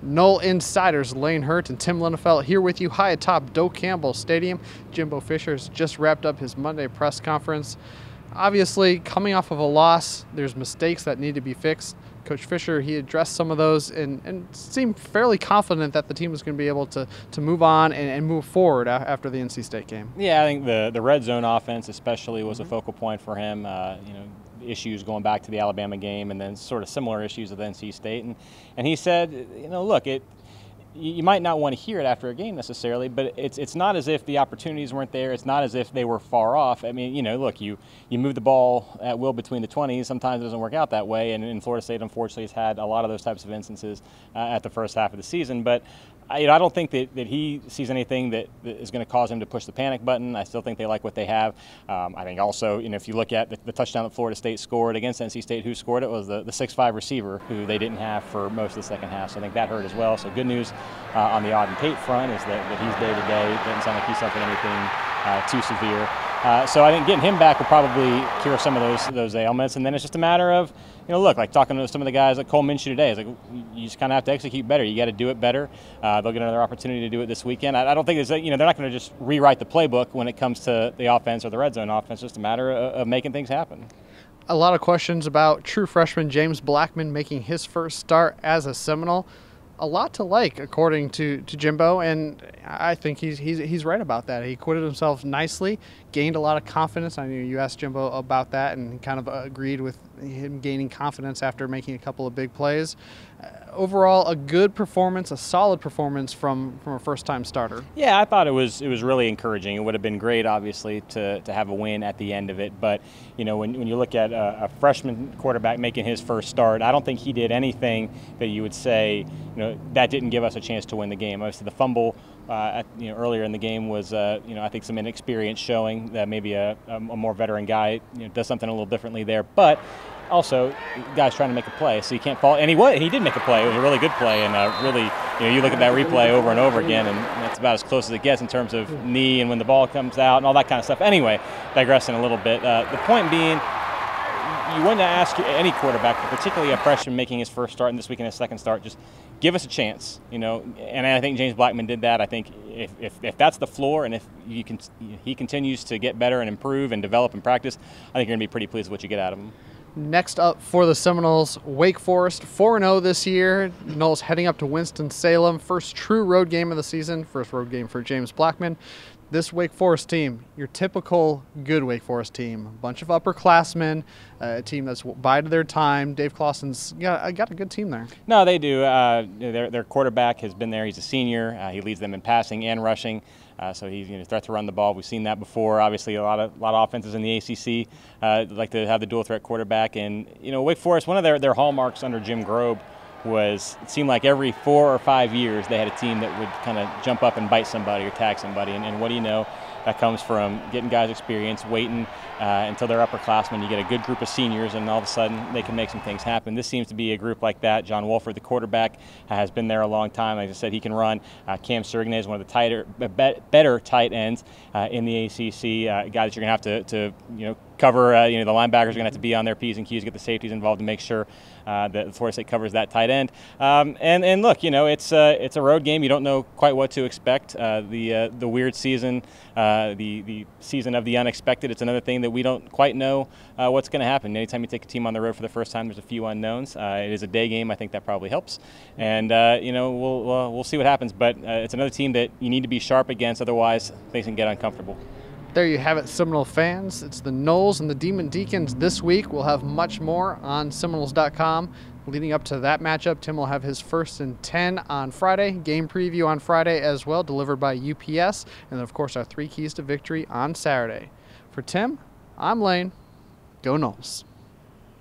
Nole insiders Lane Hurt and Tim Linnefelt here with you high atop Doak Campbell Stadium. Jimbo Fisher's just wrapped up his Monday press conference. Obviously, coming off of a loss, there's mistakes that need to be fixed. Coach Fisher, he addressed some of those and seemed fairly confident that the team was going to be able to move on and move forward after the NC State game. Yeah, I think the red zone offense especially was a focal point for him. Issues going back to the Alabama game and then sort of similar issues with NC State. And he said, look, you might not want to hear it after a game necessarily, but it's not as if the opportunities weren't there. It's not as if they were far off. I mean, look, you move the ball at will between the 20s. Sometimes it doesn't work out that way, and Florida State, unfortunately, has had a lot of those types of instances at the first half of the season. But I don't think that he sees anything that is going to cause him to push the panic button. I still think they like what they have. I think also, if you look at the touchdown that Florida State scored against NC State, who scored it was the 6'5" receiver who they didn't have for most of the second half. So I think that hurt as well. So good news on the Auden Tate front is that he's day-to-day. It doesn't sound like he's suffering anything too severe. So I think getting him back will probably cure some of those ailments. And then it's just a matter of, look, like talking to some of the guys like Cole Minshew today, it's like you just kind of have to execute better. You got to do it better. They'll get another opportunity to do it this weekend. I don't think it's, they're not going to just rewrite the playbook when it comes to the offense or the red zone offense. It's just a matter of making things happen. A lot of questions about true freshman James Blackman making his first start as a Seminole. A lot to like, according to Jimbo, and I think he's right about that. He acquitted himself nicely, gained a lot of confidence. I know you asked Jimbo about that, and he kind of agreed with him gaining confidence after making a couple of big plays. Overall, a good performance, a solid performance from a first-time starter. Yeah, I thought it was really encouraging. It would have been great, obviously, to have a win at the end of it. But when you look at a freshman quarterback making his first start, I don't think he did anything that you would say, that didn't give us a chance to win the game. Obviously, the fumble earlier in the game was, I think some inexperience showing that maybe a more veteran guy does something a little differently there. But also, the guy's trying to make a play, so you can't fall. And he did make a play. It was a really good play, and really, you look at that replay over and over again, and that's about as close as it gets in terms of knee and when the ball comes out and all that kind of stuff. Anyway, digressing a little bit. The point being, you wouldn't ask any quarterback, but particularly a freshman making his first start and this weekend his second start, just give us a chance, And I think James Blackman did that. I think if that's the floor, and if he continues to get better and improve and develop and practice, I think you're going to be pretty pleased with what you get out of him. Next up for the Seminoles, Wake Forest, 4-0 this year. Noles heading up to Winston-Salem. First true road game of the season. First road game for James Blackman. This Wake Forest team, your typical good Wake Forest team. A bunch of upperclassmen, a team that's bided their time. Dave Clawson's got a good team there. No, they do. Their quarterback has been there. He's a senior. He leads them in passing and rushing. So he's a threat to run the ball. We've seen that before. Obviously, a lot of offenses in the ACC like to have the dual threat quarterback. And Wake Forest, one of their hallmarks under Jim Grobe was it seemed like every 4 or 5 years they had a team that would kind of jump up and bite somebody or tag somebody. And what do you know? That comes from getting guys experience, waiting until they're upperclassmen. You get a good group of seniors, and all of a sudden they can make some things happen. This seems to be a group like that. John Wolford, the quarterback, has been there a long time. Like I said, he can run. Cam Sirgne is one of the better tight ends in the ACC. A guy that you're going to have to cover. The linebackers are going to have to be on their P's and Q's, get the safeties involved to make sure that Florida State covers that tight end. And look, it's a road game. You don't know quite what to expect. The weird season, the season of the unexpected. It's another thing that we don't quite know what's going to happen. Anytime you take a team on the road for the first time, there's a few unknowns. It is a day game. I think that probably helps. And we'll see what happens. But it's another team that you need to be sharp against. Otherwise, things can get uncomfortable. There you have it, Seminole fans. It's the Noles and the Demon Deacons this week. We'll have much more on Seminoles.com. Leading up to that matchup, Tim will have his 1st and 10 on Friday. Game preview on Friday as well, delivered by UPS. And then, of course, our 3 keys to victory on Saturday. For Tim, I'm Lane. Go Noles.